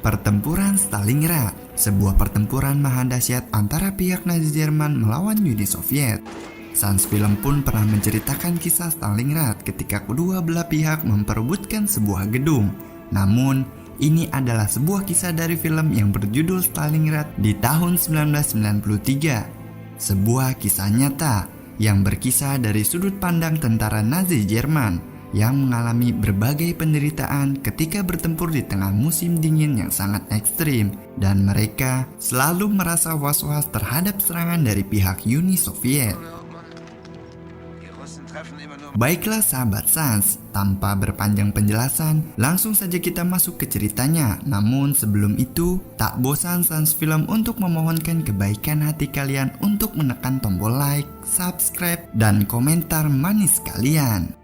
Pertempuran Stalingrad, sebuah pertempuran maha dahsyat antara pihak Nazi Jerman melawan Uni Soviet. Sans film pun pernah menceritakan kisah Stalingrad ketika kedua belah pihak memperebutkan sebuah gedung. Namun, ini adalah sebuah kisah dari film yang berjudul Stalingrad di tahun 1993. Sebuah kisah nyata yang berkisah dari sudut pandang tentara Nazi Jerman yang mengalami berbagai penderitaan ketika bertempur di tengah musim dingin yang sangat ekstrim, dan mereka selalu merasa was-was terhadap serangan dari pihak Uni Soviet. Baiklah sahabat Sans, tanpa berpanjang penjelasan, langsung saja kita masuk ke ceritanya. Namun sebelum itu, tak bosan Sans Film untuk memohonkan kebaikan hati kalian untuk menekan tombol like, subscribe, dan komentar manis kalian.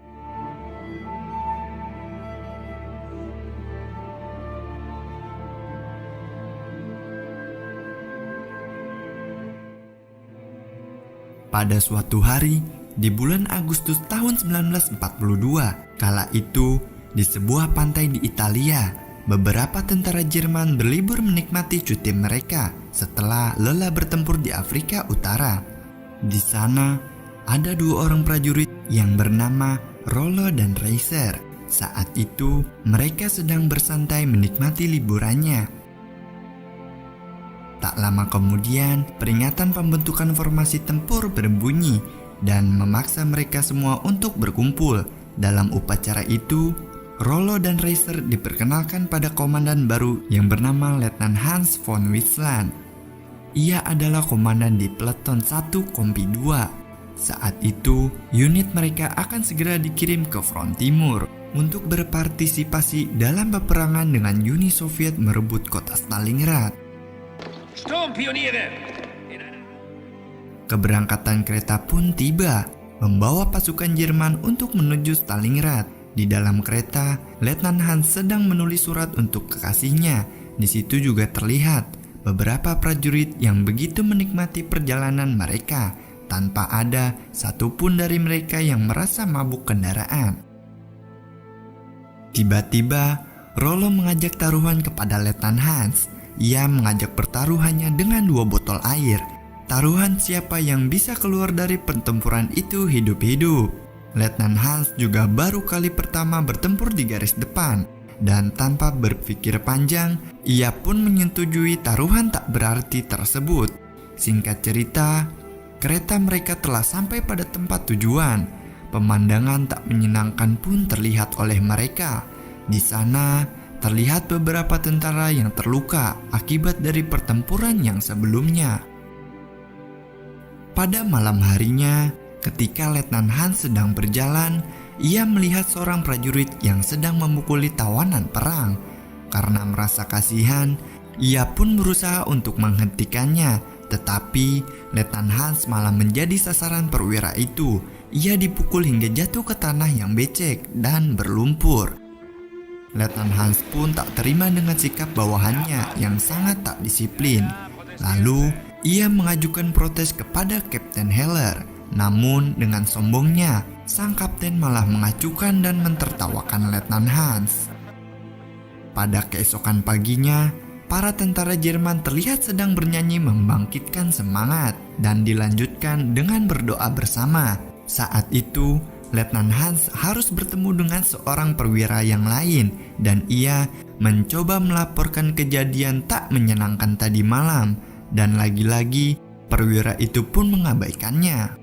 Pada suatu hari, di bulan Agustus tahun 1942, kala itu di sebuah pantai di Italia, beberapa tentara Jerman berlibur menikmati cuti mereka setelah lelah bertempur di Afrika Utara. Di sana, ada dua orang prajurit yang bernama Rollo dan Reiser. Saat itu, mereka sedang bersantai menikmati liburannya. Tak lama kemudian, peringatan pembentukan formasi tempur berbunyi dan memaksa mereka semua untuk berkumpul. Dalam upacara itu, Rollo dan Reiser diperkenalkan pada komandan baru yang bernama Letnan Hans von Wisland. Ia adalah komandan di Peleton 1 Kompi 2. Saat itu, unit mereka akan segera dikirim ke front timur untuk berpartisipasi dalam peperangan dengan Uni Soviet merebut kota Stalingrad. Keberangkatan kereta pun tiba, membawa pasukan Jerman untuk menuju Stalingrad. Di dalam kereta, Letnan Hans sedang menulis surat untuk kekasihnya. Di situ juga terlihat beberapa prajurit yang begitu menikmati perjalanan mereka, tanpa ada satupun dari mereka yang merasa mabuk kendaraan. Tiba-tiba, Rollo mengajak taruhan kepada Letnan Hans. Ia mengajak pertaruhannya dengan 2 botol air. Taruhan siapa yang bisa keluar dari pertempuran itu hidup-hidup. Letnan Hans juga baru kali pertama bertempur di garis depan, dan tanpa berpikir panjang, ia pun menyetujui taruhan tak berarti tersebut. Singkat cerita, kereta mereka telah sampai pada tempat tujuan. Pemandangan tak menyenangkan pun terlihat oleh mereka. Di sana, terlihat beberapa tentara yang terluka akibat dari pertempuran yang sebelumnya. Pada malam harinya, ketika Letnan Hans sedang berjalan, ia melihat seorang prajurit yang sedang memukuli tawanan perang. Karena merasa kasihan, ia pun berusaha untuk menghentikannya, tetapi Letnan Hans malah menjadi sasaran perwira itu. Ia dipukul hingga jatuh ke tanah yang becek dan berlumpur. Letnan Hans pun tak terima dengan sikap bawahannya yang sangat tak disiplin. Lalu, ia mengajukan protes kepada Kapten Heller. Namun, dengan sombongnya, sang kapten malah mengacukan dan mentertawakan Letnan Hans. Pada keesokan paginya, para tentara Jerman terlihat sedang bernyanyi membangkitkan semangat dan dilanjutkan dengan berdoa bersama. Saat itu, Letnan Hans harus bertemu dengan seorang perwira yang lain, dan ia mencoba melaporkan kejadian tak menyenangkan tadi malam, dan lagi-lagi perwira itu pun mengabaikannya.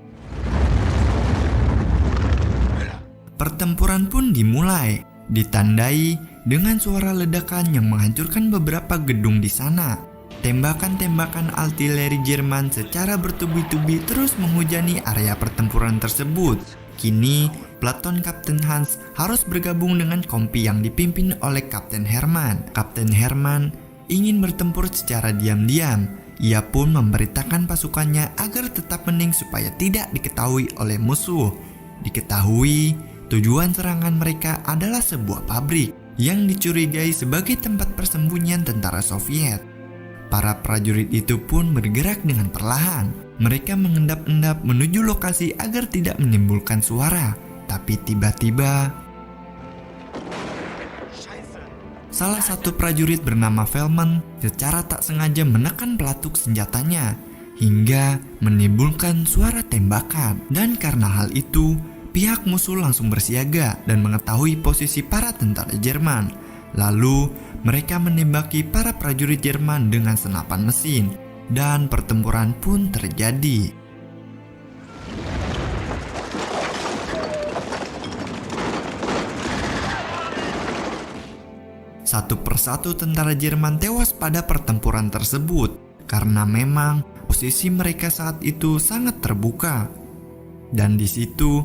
Pertempuran pun dimulai, ditandai dengan suara ledakan yang menghancurkan beberapa gedung di sana. Tembakan-tembakan artileri Jerman secara bertubi-tubi terus menghujani area pertempuran tersebut. Kini, peleton Kapten Hans harus bergabung dengan kompi yang dipimpin oleh Kapten Hermann. Kapten Hermann ingin bertempur secara diam-diam. Ia pun memberitakan pasukannya agar tetap hening supaya tidak diketahui oleh musuh. Diketahui, tujuan serangan mereka adalah sebuah pabrik yang dicurigai sebagai tempat persembunyian tentara Soviet. Para prajurit itu pun bergerak dengan perlahan. Mereka mengendap-endap menuju lokasi agar tidak menimbulkan suara. Tapi tiba-tiba, salah satu prajurit bernama Velman secara tak sengaja menekan pelatuk senjatanya hingga menimbulkan suara tembakan. Dan karena hal itu, pihak musuh langsung bersiaga dan mengetahui posisi para tentara Jerman. Lalu mereka menembaki para prajurit Jerman dengan senapan mesin dan pertempuran pun terjadi. Satu persatu tentara Jerman tewas pada pertempuran tersebut karena memang posisi mereka saat itu sangat terbuka. Dan di situ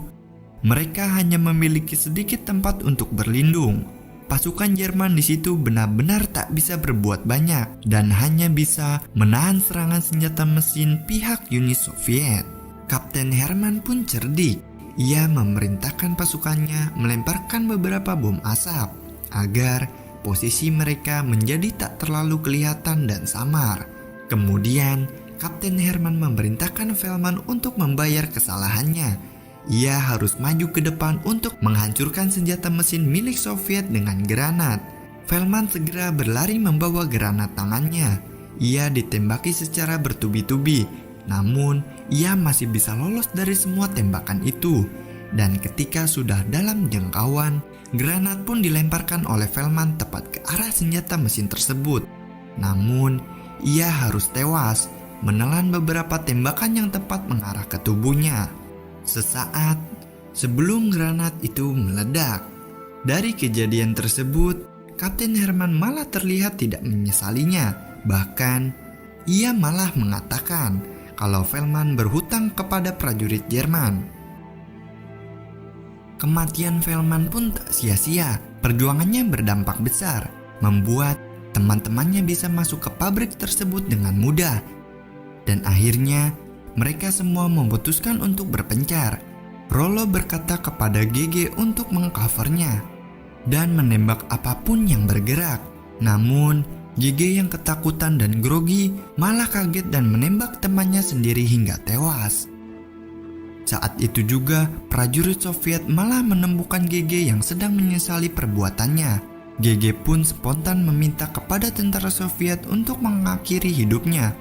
mereka hanya memiliki sedikit tempat untuk berlindung. Pasukan Jerman di situ benar-benar tak bisa berbuat banyak dan hanya bisa menahan serangan senjata mesin pihak Uni Soviet. Kapten Hermann pun cerdik. Ia memerintahkan pasukannya melemparkan beberapa bom asap agar posisi mereka menjadi tak terlalu kelihatan dan samar. Kemudian, Kapten Hermann memerintahkan Velman untuk membayar kesalahannya. Ia harus maju ke depan untuk menghancurkan senjata mesin milik Soviet dengan granat. Velman segera berlari membawa granat tangannya. Ia ditembaki secara bertubi-tubi, namun ia masih bisa lolos dari semua tembakan itu. Dan ketika sudah dalam jangkauan, granat pun dilemparkan oleh Velman tepat ke arah senjata mesin tersebut. Namun, ia harus tewas menelan beberapa tembakan yang tepat mengarah ke tubuhnya. Sesaat sebelum granat itu meledak. Dari kejadian tersebut, Kapten Hermann malah terlihat tidak menyesalinya. Bahkan, ia malah mengatakan kalau Velman berhutang kepada prajurit Jerman. Kematian Velman pun tak sia-sia. Perjuangannya berdampak besar, membuat teman-temannya bisa masuk ke pabrik tersebut dengan mudah. Dan akhirnya, mereka semua memutuskan untuk berpencar. Rollo berkata kepada GG untuk mengcovernya dan menembak apapun yang bergerak. Namun, GG yang ketakutan dan grogi malah kaget dan menembak temannya sendiri hingga tewas. Saat itu juga, prajurit Soviet malah menemukan GG yang sedang menyesali perbuatannya. GG pun spontan meminta kepada tentara Soviet untuk mengakhiri hidupnya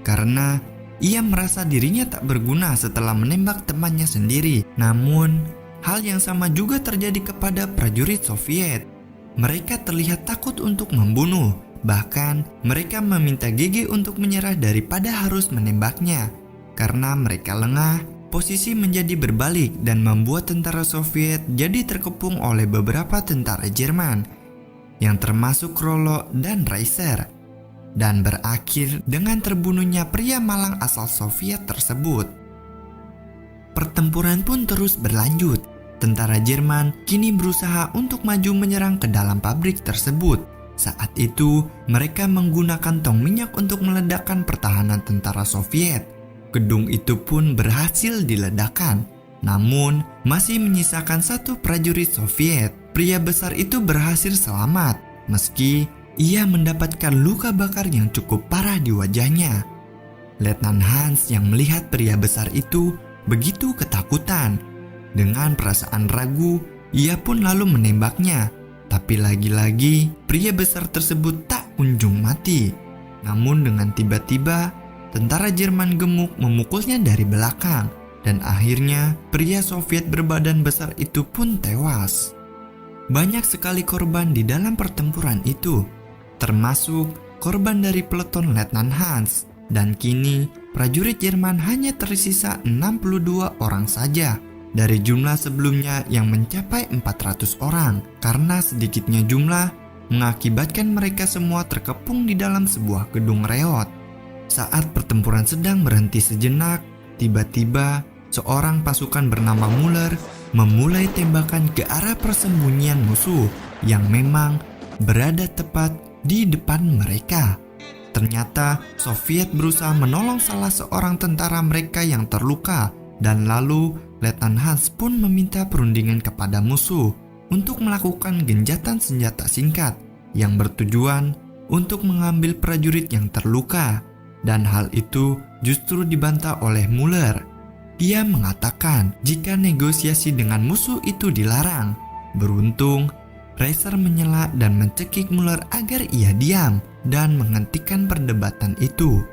karena ia merasa dirinya tak berguna setelah menembak temannya sendiri. Namun, hal yang sama juga terjadi kepada prajurit Soviet. Mereka terlihat takut untuk membunuh. Bahkan, mereka meminta GG untuk menyerah daripada harus menembaknya. Karena mereka lengah, posisi menjadi berbalik dan membuat tentara Soviet jadi terkepung oleh beberapa tentara Jerman, yang termasuk Rollo dan Reiser, dan berakhir dengan terbunuhnya pria malang asal Soviet tersebut. Pertempuran pun terus berlanjut. Tentara Jerman kini berusaha untuk maju menyerang ke dalam pabrik tersebut. Saat itu, mereka menggunakan tong minyak untuk meledakkan pertahanan tentara Soviet. Gedung itu pun berhasil diledakkan. Namun, masih menyisakan satu prajurit Soviet. Pria besar itu berhasil selamat, meski ia mendapatkan luka bakar yang cukup parah di wajahnya. Letnan Hans yang melihat pria besar itu begitu ketakutan. Dengan perasaan ragu, ia pun lalu menembaknya. Tapi lagi-lagi, pria besar tersebut tak kunjung mati. Namun dengan tiba-tiba, tentara Jerman gemuk memukulnya dari belakang, dan akhirnya pria Soviet berbadan besar itu pun tewas. Banyak sekali korban di dalam pertempuran itu, termasuk korban dari peleton Letnan Hans, dan kini prajurit Jerman hanya tersisa 62 orang saja dari jumlah sebelumnya yang mencapai 400 orang, karena sedikitnya jumlah mengakibatkan mereka semua terkepung di dalam sebuah gedung reot. Saat pertempuran sedang berhenti sejenak, tiba-tiba seorang pasukan bernama Muller memulai tembakan ke arah persembunyian musuh yang memang berada tepat di depan mereka. Ternyata Soviet berusaha menolong salah seorang tentara mereka yang terluka, dan lalu Letnan Hans pun meminta perundingan kepada musuh untuk melakukan gencatan senjata singkat yang bertujuan untuk mengambil prajurit yang terluka. Dan hal itu justru dibantah oleh Muller. Dia mengatakan jika negosiasi dengan musuh itu dilarang. Beruntung, Reiser menyela dan mencekik Muller agar ia diam dan menghentikan perdebatan itu.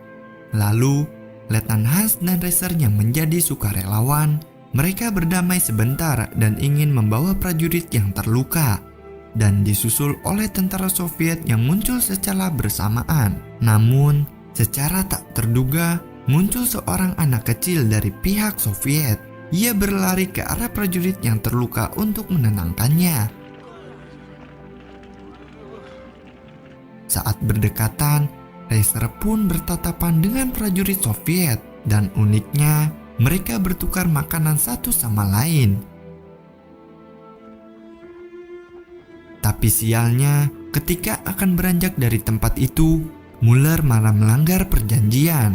Lalu, Letnan Hans dan Reiser yang menjadi sukarelawan, mereka berdamai sebentar dan ingin membawa prajurit yang terluka, dan disusul oleh tentara Soviet yang muncul secara bersamaan. Namun, secara tak terduga, muncul seorang anak kecil dari pihak Soviet. Ia berlari ke arah prajurit yang terluka untuk menenangkannya. Saat berdekatan, Reiser pun bertatapan dengan prajurit Soviet dan uniknya mereka bertukar makanan satu sama lain. Tapi sialnya, ketika akan beranjak dari tempat itu, Muller malah melanggar perjanjian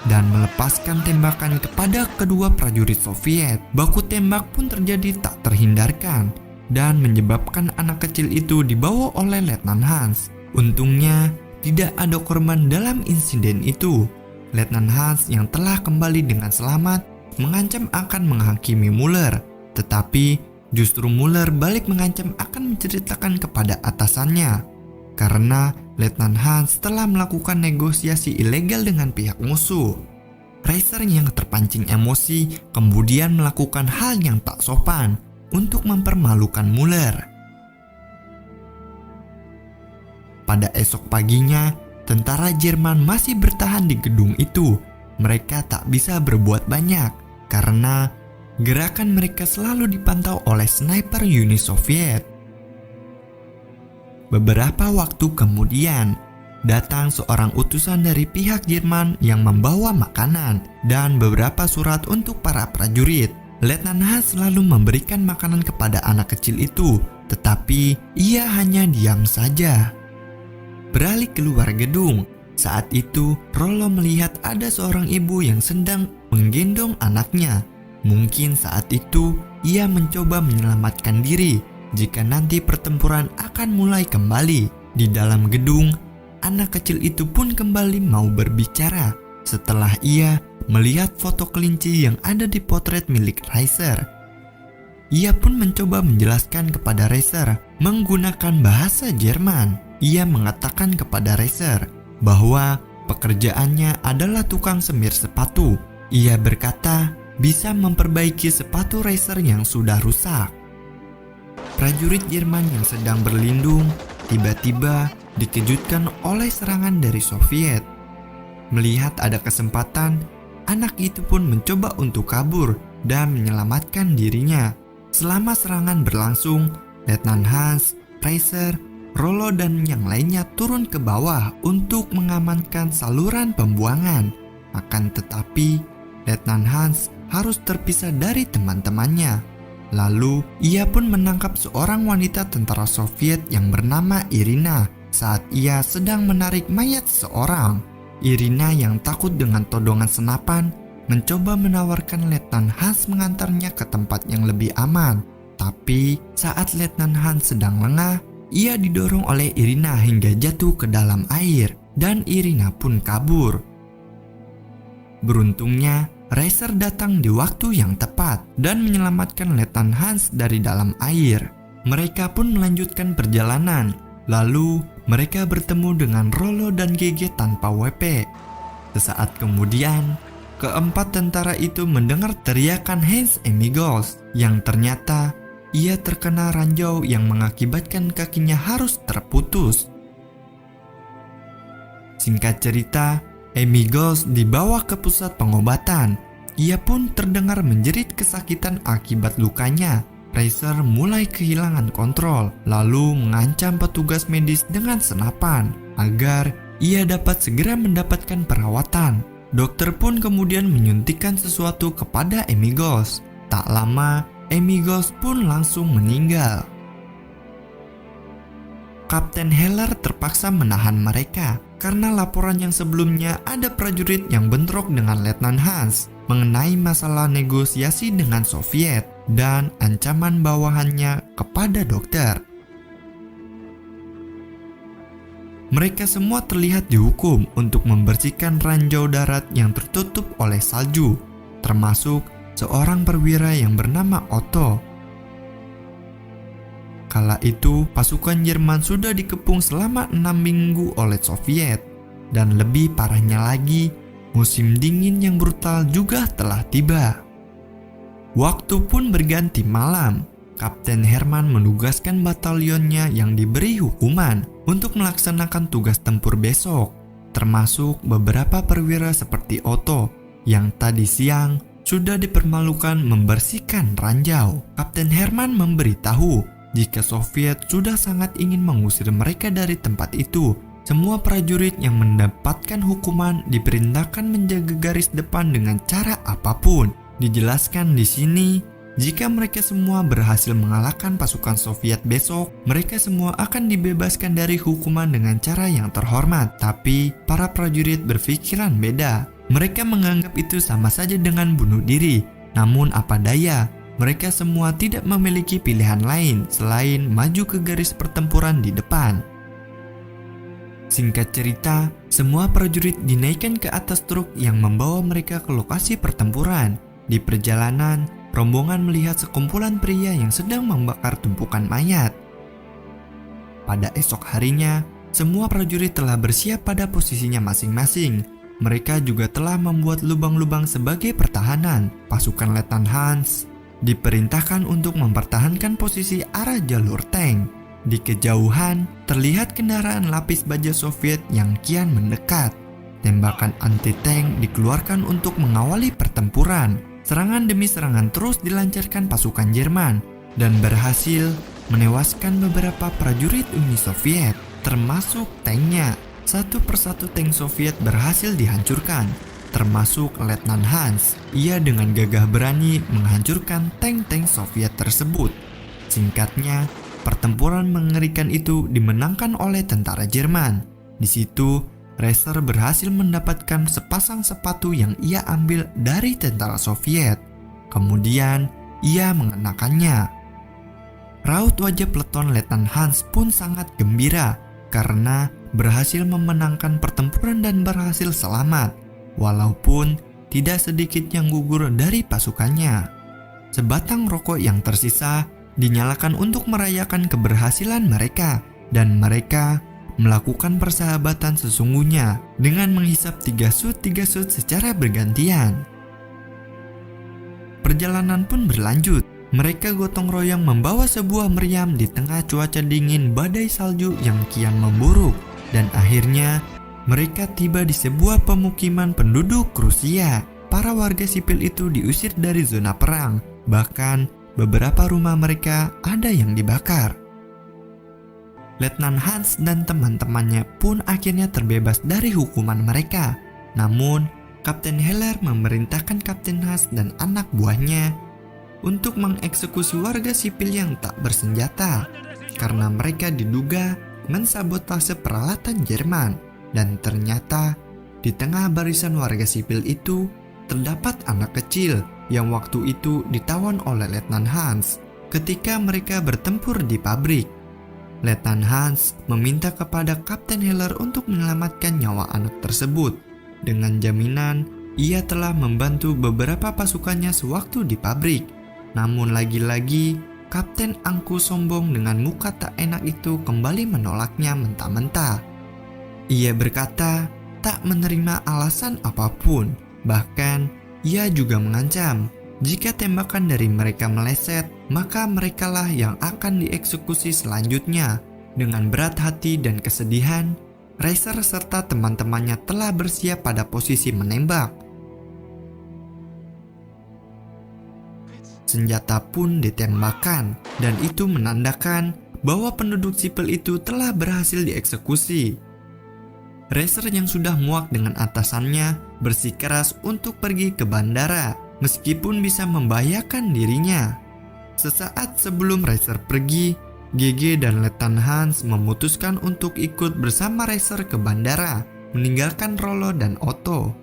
dan melepaskan tembakan kepada kedua prajurit Soviet. Baku tembak pun terjadi tak terhindarkan dan menyebabkan anak kecil itu dibawa oleh Letnan Hans. Untungnya, tidak ada korban dalam insiden itu. Letnan Hans yang telah kembali dengan selamat mengancam akan menghakimi Muller, tetapi justru Muller balik mengancam akan menceritakan kepada atasannya karena Letnan Hans telah melakukan negosiasi ilegal dengan pihak musuh. Reiser yang terpancing emosi kemudian melakukan hal yang tak sopan untuk mempermalukan Muller. Pada esok paginya, tentara Jerman masih bertahan di gedung itu. Mereka tak bisa berbuat banyak karena gerakan mereka selalu dipantau oleh sniper Uni Soviet. Beberapa waktu kemudian, datang seorang utusan dari pihak Jerman yang membawa makanan dan beberapa surat untuk para prajurit. Letnan Hans selalu memberikan makanan kepada anak kecil itu, tetapi ia hanya diam saja. Beralih keluar gedung, saat itu Rollo melihat ada seorang ibu yang sedang menggendong anaknya. Mungkin saat itu ia mencoba menyelamatkan diri jika nanti pertempuran akan mulai kembali. Di dalam gedung, anak kecil itu pun kembali mau berbicara setelah ia melihat foto kelinci yang ada di potret milik Reiser. Ia pun mencoba menjelaskan kepada Reiser menggunakan bahasa Jerman. Ia mengatakan kepada Reiser bahwa pekerjaannya adalah tukang semir sepatu. Ia berkata bisa memperbaiki sepatu Reiser yang sudah rusak. Prajurit Jerman yang sedang berlindung tiba-tiba dikejutkan oleh serangan dari Soviet. Melihat ada kesempatan, anak itu pun mencoba untuk kabur dan menyelamatkan dirinya. Selama serangan berlangsung, Letnan Hans, Reiser, Rollo dan yang lainnya turun ke bawah untuk mengamankan saluran pembuangan. Akan tetapi, Letnan Hans harus terpisah dari teman-temannya. Lalu, ia pun menangkap seorang wanita tentara Soviet yang bernama Irina saat ia sedang menarik mayat seseorang. Irina yang takut dengan todongan senapan mencoba menawarkan Letnan Hans mengantarnya ke tempat yang lebih aman. Tapi saat Letnan Hans sedang lengah, ia didorong oleh Irina hingga jatuh ke dalam air dan Irina pun kabur. Beruntungnya, Reiser datang di waktu yang tepat dan menyelamatkan Letnan Hans dari dalam air. Mereka pun melanjutkan perjalanan. Lalu, mereka bertemu dengan Rollo dan GG tanpa WP. Sesaat kemudian, keempat tentara itu mendengar teriakan Hans Emigols yang ternyata ia terkena ranjau yang mengakibatkan kakinya harus terputus. Singkat cerita, Emigols dibawa ke pusat pengobatan. Ia pun terdengar menjerit kesakitan akibat lukanya. Reiser mulai kehilangan kontrol, lalu mengancam petugas medis dengan senapan agar ia dapat segera mendapatkan perawatan. Dokter pun kemudian menyuntikkan sesuatu kepada Emigols. Tak lama, Emigols pun langsung meninggal. Kapten Heller terpaksa menahan mereka karena laporan yang sebelumnya ada prajurit yang bentrok dengan Letnan Hans mengenai masalah negosiasi dengan Soviet dan ancaman bawahannya kepada dokter. Mereka semua terlihat dihukum untuk membersihkan ranjau darat yang tertutup oleh salju, termasuk seorang perwira yang bernama Otto. Kala itu, pasukan Jerman sudah dikepung selama 6 minggu oleh Soviet. Dan lebih parahnya lagi, musim dingin yang brutal juga telah tiba. Waktu pun berganti malam. Kapten Hermann menugaskan batalionnya yang diberi hukuman untuk melaksanakan tugas tempur besok, termasuk beberapa perwira seperti Otto yang tadi siang sudah dipermalukan membersihkan ranjau. Kapten Hermann memberitahu jika Soviet sudah sangat ingin mengusir mereka dari tempat itu. Semua prajurit yang mendapatkan hukuman diperintahkan menjaga garis depan dengan cara apapun. Dijelaskan di sini, jika mereka semua berhasil mengalahkan pasukan Soviet besok, mereka semua akan dibebaskan dari hukuman dengan cara yang terhormat. Tapi para prajurit berpikiran beda. Mereka menganggap itu sama saja dengan bunuh diri. Namun apa daya, mereka semua tidak memiliki pilihan lain selain maju ke garis pertempuran di depan. Singkat cerita, semua prajurit dinaikkan ke atas truk yang membawa mereka ke lokasi pertempuran. Di perjalanan, rombongan melihat sekumpulan pria yang sedang membakar tumpukan mayat. Pada esok harinya, semua prajurit telah bersiap pada posisinya masing-masing. Mereka juga telah membuat lubang-lubang sebagai pertahanan. Pasukan Letnan Hans diperintahkan untuk mempertahankan posisi arah jalur tank. Di kejauhan, terlihat kendaraan lapis baja Soviet yang kian mendekat. Tembakan anti-tank dikeluarkan untuk mengawali pertempuran. Serangan demi serangan terus dilancarkan pasukan Jerman dan berhasil menewaskan beberapa prajurit Uni Soviet, termasuk tanknya. Satu persatu tank Soviet berhasil dihancurkan, termasuk Letnan Hans. Ia dengan gagah berani menghancurkan tank-tank Soviet tersebut. Singkatnya, pertempuran mengerikan itu dimenangkan oleh tentara Jerman. Di situ, Reiser berhasil mendapatkan sepasang sepatu yang ia ambil dari tentara Soviet. Kemudian, ia mengenakannya. Raut wajah peleton Letnan Hans pun sangat gembira karena berhasil memenangkan pertempuran dan berhasil selamat, walaupun tidak sedikit yang gugur dari pasukannya. Sebatang rokok yang tersisa dinyalakan untuk merayakan keberhasilan mereka, dan mereka melakukan persahabatan sesungguhnya dengan menghisap tiga sut secara bergantian. Perjalanan pun berlanjut. Mereka gotong royong membawa sebuah meriam di tengah cuaca dingin badai salju yang kian memburuk, dan akhirnya mereka tiba di sebuah pemukiman penduduk Rusia. Para warga sipil itu diusir dari zona perang, bahkan beberapa rumah mereka ada yang dibakar. Letnan Hans dan teman-temannya pun akhirnya terbebas dari hukuman mereka. Namun, Kapten Heller memerintahkan Kapten Hans dan anak buahnya untuk mengeksekusi warga sipil yang tak bersenjata karena mereka diduga mensabotase peralatan Jerman. Dan ternyata di tengah barisan warga sipil itu terdapat anak kecil yang waktu itu ditawan oleh Letnan Hans ketika mereka bertempur di pabrik. Letnan Hans meminta kepada Kapten Heller untuk menyelamatkan nyawa anak tersebut dengan jaminan ia telah membantu beberapa pasukannya sewaktu di pabrik. Namun lagi-lagi Kapten angku sombong dengan muka tak enak itu kembali menolaknya mentah-mentah. Ia berkata tak menerima alasan apapun. Bahkan, ia juga mengancam, jika tembakan dari mereka meleset, maka merekalah yang akan dieksekusi selanjutnya. Dengan berat hati dan kesedihan, Reiser serta teman-temannya telah bersiap pada posisi menembak. Senjata pun ditembakkan, dan itu menandakan bahwa penduduk sipil itu telah berhasil dieksekusi. Reiser yang sudah muak dengan atasannya bersikeras untuk pergi ke bandara meskipun bisa membahayakan dirinya. Sesaat sebelum Reiser pergi, GG dan Letnan Hans memutuskan untuk ikut bersama Reiser ke bandara, meninggalkan Rollo dan Otto.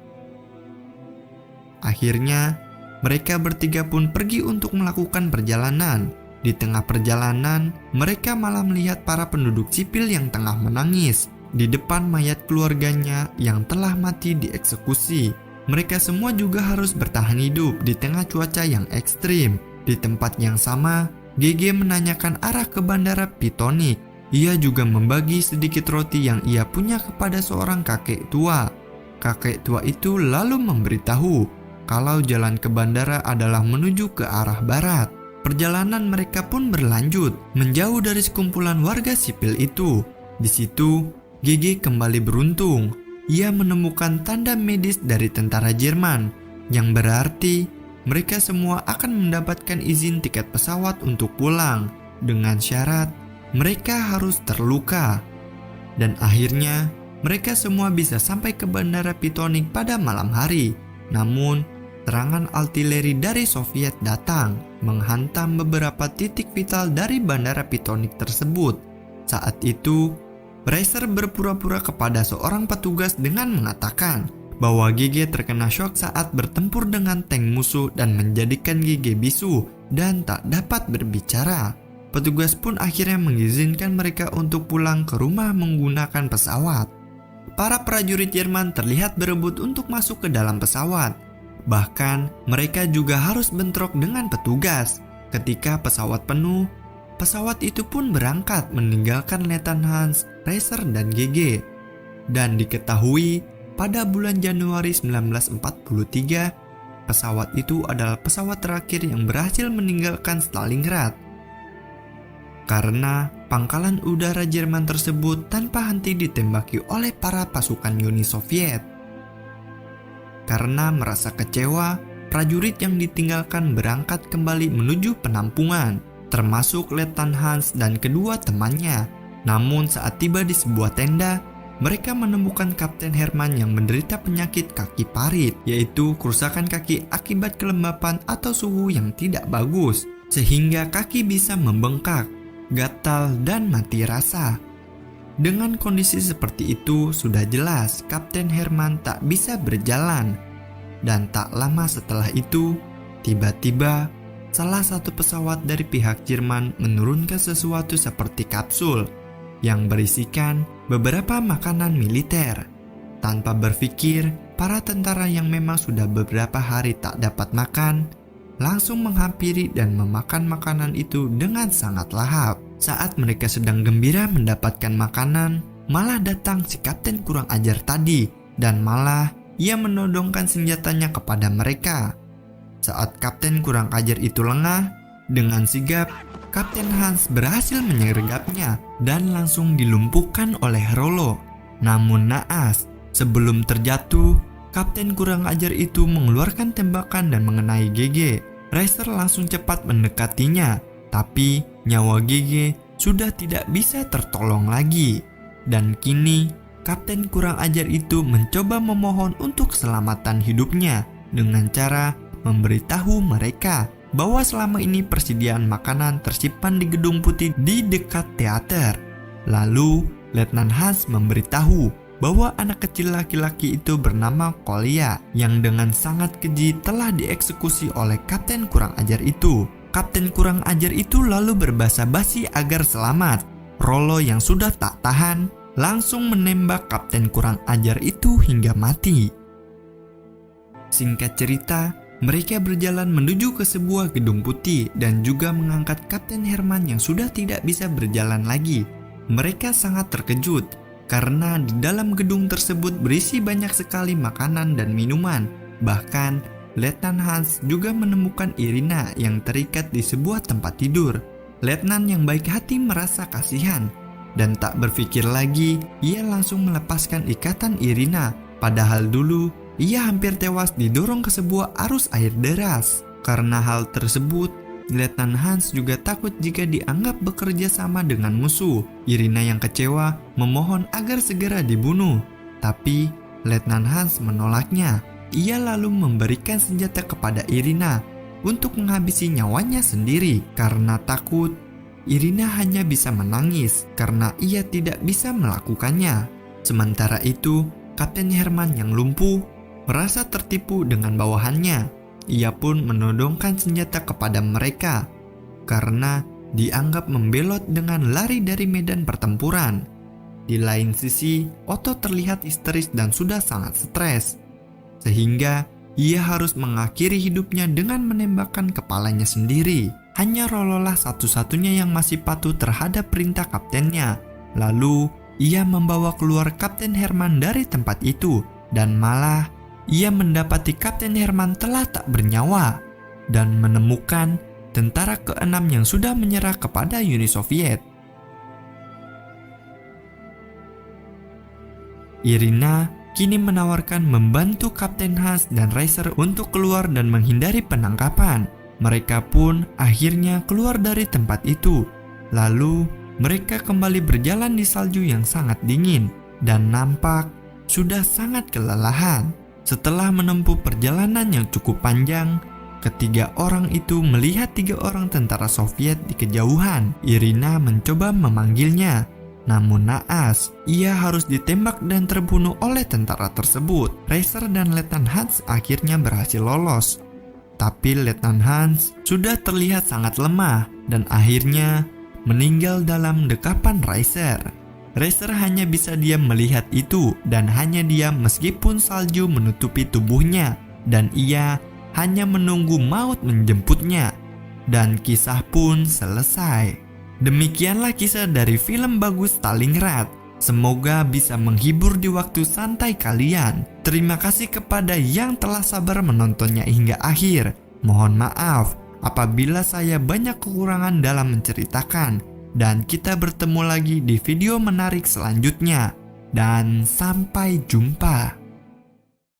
Akhirnya, mereka bertiga pun pergi untuk melakukan perjalanan. Di tengah perjalanan, mereka malah melihat para penduduk sipil yang tengah menangis di depan mayat keluarganya yang telah mati dieksekusi. Mereka semua juga harus bertahan hidup di tengah cuaca yang ekstrim. Di tempat yang sama, GG menanyakan arah ke Bandara Pitonik. Ia juga membagi sedikit roti yang ia punya kepada seorang kakek tua. Kakek tua itu lalu memberitahu kalau jalan ke bandara adalah menuju ke arah barat. Perjalanan mereka pun berlanjut menjauh dari sekumpulan warga sipil itu. Di situ, GG kembali beruntung. Ia menemukan tanda medis dari tentara Jerman, yang berarti mereka semua akan mendapatkan izin tiket pesawat untuk pulang dengan syarat mereka harus terluka. Dan akhirnya mereka semua bisa sampai ke Bandara Pitonik pada malam hari. Namun serangan artileri dari Soviet datang menghantam beberapa titik vital dari Bandara Pitonik tersebut. Saat itu Reiser berpura-pura kepada seorang petugas dengan mengatakan bahwa GG terkena shock saat bertempur dengan tank musuh dan menjadikan GG bisu dan tak dapat berbicara. Petugas pun akhirnya mengizinkan mereka untuk pulang ke rumah menggunakan pesawat. Para prajurit Jerman terlihat berebut untuk masuk ke dalam pesawat. Bahkan mereka juga harus bentrok dengan petugas. Ketika pesawat penuh, pesawat itu pun berangkat meninggalkan Letnan Hans, Reiser dan GG. Dan diketahui pada bulan Januari 1943, pesawat itu adalah pesawat terakhir yang berhasil meninggalkan Stalingrad. Karena pangkalan udara Jerman tersebut tanpa henti ditembaki oleh para pasukan Uni Soviet. Karena merasa kecewa, prajurit yang ditinggalkan berangkat kembali menuju penampungan, termasuk Letnan Hans dan kedua temannya. Namun saat tiba di sebuah tenda, mereka menemukan Kapten Hermann yang menderita penyakit kaki parit, yaitu kerusakan kaki akibat kelembapan atau suhu yang tidak bagus, sehingga kaki bisa membengkak, gatal, dan mati rasa. Dengan kondisi seperti itu, sudah jelas Kapten Hermann tak bisa berjalan. Dan tak lama setelah itu, tiba-tiba salah satu pesawat dari pihak Jerman menurunkan sesuatu seperti kapsul yang berisikan beberapa makanan militer. Tanpa berpikir, para tentara yang memang sudah beberapa hari tak dapat makan langsung menghampiri dan memakan makanan itu dengan sangat lahap. Saat mereka sedang gembira mendapatkan makanan, malah datang si kapten kurang ajar tadi dan malah ia menodongkan senjatanya kepada mereka. Saat kapten kurang ajar itu lengah, dengan sigap Kapten Hans berhasil menyergapnya dan langsung dilumpuhkan oleh Rollo. Namun naas, sebelum terjatuh, kapten kurang ajar itu mengeluarkan tembakan dan mengenai GG. Reiser langsung cepat mendekatinya, tapi nyawa GG sudah tidak bisa tertolong lagi. Dan kini, kapten kurang ajar itu mencoba memohon untuk keselamatan hidupnya dengan cara memberitahu mereka bahwa selama ini persediaan makanan tersimpan di Gedung Putih di dekat teater. Lalu, Letnan Hans memberitahu bahwa anak kecil laki-laki itu bernama Kolya yang dengan sangat keji telah dieksekusi oleh kapten kurang ajar itu. Kapten kurang ajar itu lalu berbahasa basi agar selamat. Rollo yang sudah tak tahan langsung menembak kapten kurang ajar itu hingga mati. Singkat cerita, mereka berjalan menuju ke sebuah gedung putih dan juga mengangkat Kapten Hermann yang sudah tidak bisa berjalan lagi. Mereka sangat terkejut karena di dalam gedung tersebut berisi banyak sekali makanan dan minuman. Bahkan Letnan Hans juga menemukan Irina yang terikat di sebuah tempat tidur. Letnan yang baik hati merasa kasihan dan tak berpikir lagi, ia langsung melepaskan ikatan Irina. Padahal dulu ia hampir tewas didorong ke sebuah arus air deras. Karena hal tersebut, Letnan Hans juga takut jika dianggap bekerja sama dengan musuh. Irina yang kecewa memohon agar segera dibunuh. Tapi Letnan Hans menolaknya. Ia lalu memberikan senjata kepada Irina untuk menghabisi nyawanya sendiri. Karena takut, Irina hanya bisa menangis karena ia tidak bisa melakukannya. Sementara itu, Kapten Hermann yang lumpuh merasa tertipu dengan bawahannya. Ia pun menodongkan senjata kepada mereka karena dianggap membelot dengan lari dari medan pertempuran. Di lain sisi, Otto terlihat histeris dan sudah sangat stres, sehingga ia harus mengakhiri hidupnya dengan menembakkan kepalanya sendiri. hanya Rollolah satu-satunya yang masih patuh terhadap perintah kaptennya. Lalu, ia membawa keluar Kapten Herman dari tempat itu, dan malah ia mendapati Kapten Herman telah tak bernyawa dan menemukan tentara keenam yang sudah menyerah kepada Uni Soviet. Irina kini menawarkan membantu Kapten Hans dan Racer untuk keluar dan menghindari penangkapan. Mereka pun akhirnya keluar dari tempat itu. Lalu mereka kembali berjalan di salju yang sangat dingin dan nampak sudah sangat kelelahan. Setelah menempuh perjalanan yang cukup panjang, ketiga orang itu melihat 3 orang tentara Soviet di kejauhan. Irina mencoba memanggilnya, namun naas, ia harus ditembak dan terbunuh oleh tentara tersebut. Racer dan Letnan Hans akhirnya berhasil lolos. Tapi Letnan Hans sudah terlihat sangat lemah dan akhirnya meninggal dalam dekapan Racer. Racer hanya bisa diam melihat itu dan hanya diam meskipun salju menutupi tubuhnya, dan ia hanya menunggu maut menjemputnya. Dan kisah pun selesai. Demikianlah kisah dari film bagus Stalingrad. Semoga bisa menghibur di waktu santai kalian. Terima kasih kepada yang telah sabar menontonnya hingga akhir. Mohon maaf apabila saya banyak kekurangan dalam menceritakan. Dan kita bertemu lagi di video menarik selanjutnya. Dan sampai jumpa.